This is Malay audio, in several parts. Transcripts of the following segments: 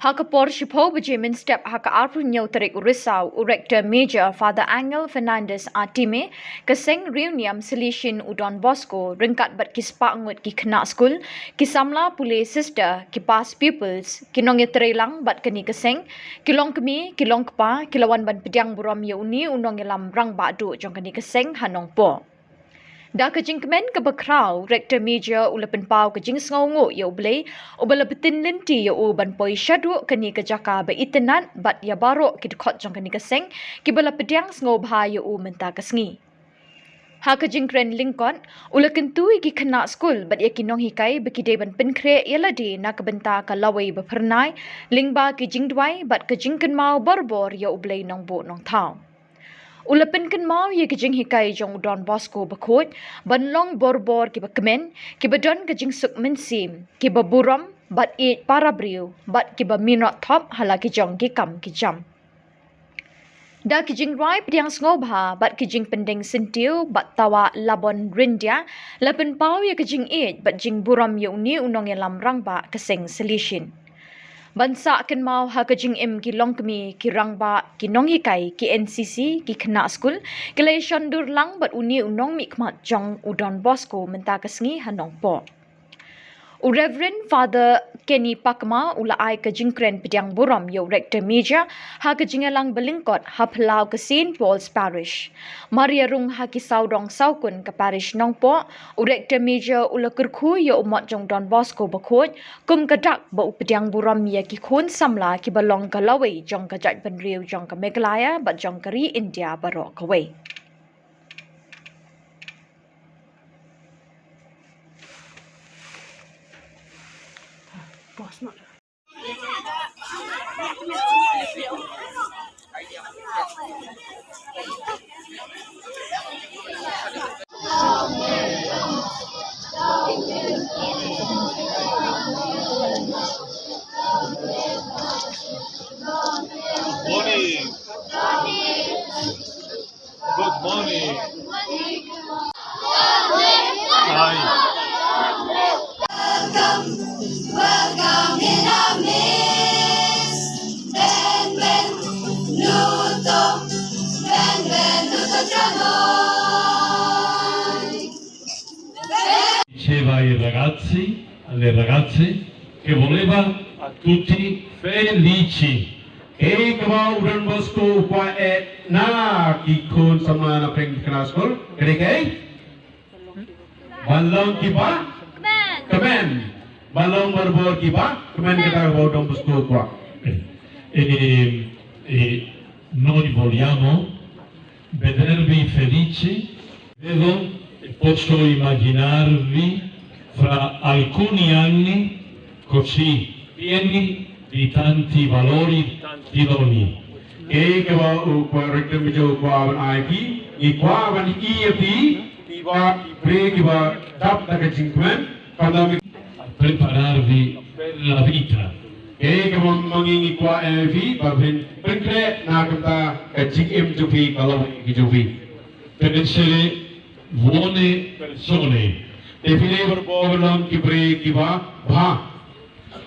Hakapor Shipo Bajimin step Haka Arpunyo Tarik Urisau, Rector Major Father Angel Fernandez Atime, Kaseng Reuniam Selishin Udon Bosco, Ringkat Bat Kispangut Ki Kena School, Kisamla Pule Sister, Kipas Pupils, Kinong Trelang Bat Keni Kaseng, Kilong Kemi, Kilong Kpa, Kilawan Ban Pediang Burom Uni Unong Yalam Rang Badu Jong Keni Kaseng Nongpoh. Da kajing kemen ke bekrau, Rector Major ulapan pau kajing sengongo ya ublay, ubala betin linti ya uban poi syadu kani kejaka ba itenat bat ya barok ki dekot jong kani keseng, ki bala pediang sengo bha ya u menta kesngi. Ha kajing kren lingkot, ula kentui ki kena skul bat ya kinong hikai bekide ban penkre yaladi na kebenta ka lawai bapernai, lingba ki jingdwai bat kajing kenmau borbor ya ublay nongbo nong tau. Ulapan kan mau ye kejing hikai jong Don Bosco bakut, banlong borbor ki bakemen, ki badon kejing suk mensim, ki Burom, bat eat para briu, bat ki minot top hala ki jong ki kam ki jam. Da kejing rai pediang ngobha, bat kejing pendeng sentiu, bat tawa labon rindia, lapan pau ye kejing eat, bat jing Burom ye uni unong ye lam rangba keseng selishin. Bansa kan mau ha kajing ki long kemi ki rangba ki nong hikai ki NCC ki kena school ki lai shandur lang bat uni unong mikmat jong Udon Bosco menta kesngi Nongpoh. Reverend Father Kenny Pakma ula ai kajing kren pediang Burom yo Rector Major ha kajing lang belingkot ha pelau ke St. Paul's Parish. Maria Rung ha ki saudong saukun ke Parish Nongpoh, Rector Major ula kerku yo umat jong Don Bosco bakut, kum kadak ba pediang Burom ya ki khun samla ki balong ke lawai jong ke jat penriu jong ke Meghalaya bat jong ke ri India barok kawai. Boss not. Morning. Good morning. Hi. Welcome in our midst. Benvenuto tra noi. Diceva ai ragazzi, alle ragazze, che voleva a tutti felici. E kau Don Bosco pa na kikun sama na peng kena school. Kene balong kiba? Kemen. Balong berbor kiba? Kemen kita kau Don Bosco pa. Noi vogliamo vedervi felici. Vedo e posso immaginarvi fra alcuni anni così pieni di tanti valori, di tanti doni. E kau pa Rector Major pa aiki, ikwa ban IFI, tiba pre kiba tap tak jingkmen, pada A prepararvi per la vita. e kau mengingi kwa IFI, babin pengkre na kata jingem jupi kalau jupi. Per essere buone persone Define berbor kibre kiba bha.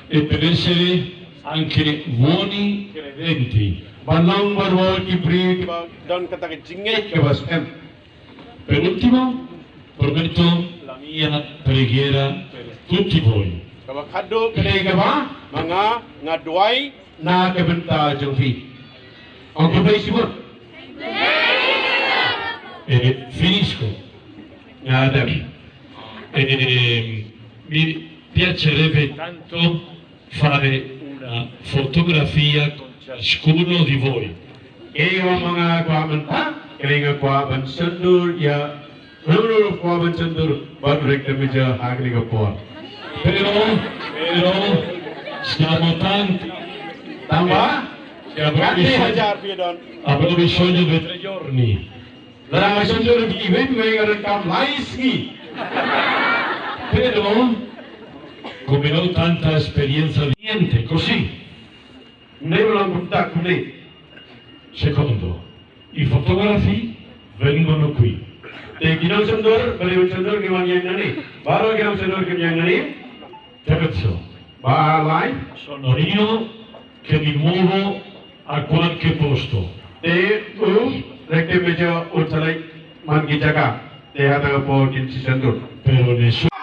e per essere anche buoni credenti. Balong berbor kibre kiba dan kata jingem kiba sem. Per ultimo, prometto la mia preghiera per tutti voi. Kaba kado kene kiba manga ngadwai na kebenta jupi. Ang kibai sibut. E finisco. Mi piacerebbe tanto fare una fotografia con ciascuno di voi. E mga kwa menta kene kwa ban sendur ya Rung kwa ban sendur ban Rector Major hagli ko po. Però siamo tanti. Tambah Avrò bisogno di 3 giorni. Larang sendur di event mengaran kam laiski. Però, come ho tanta esperienza, niente, così. Nebulang kuntak kuni. Secondo, i fotografi vengono qui. Te ginang sendur, beliau sendur ke yang nani. Baru ginang sendur ke yang nani. Terzo, Ba lain. sono io che mi muovo a qualche posto. Te rector major utalai man ki jaga te hata po decision tu. Pero nessuno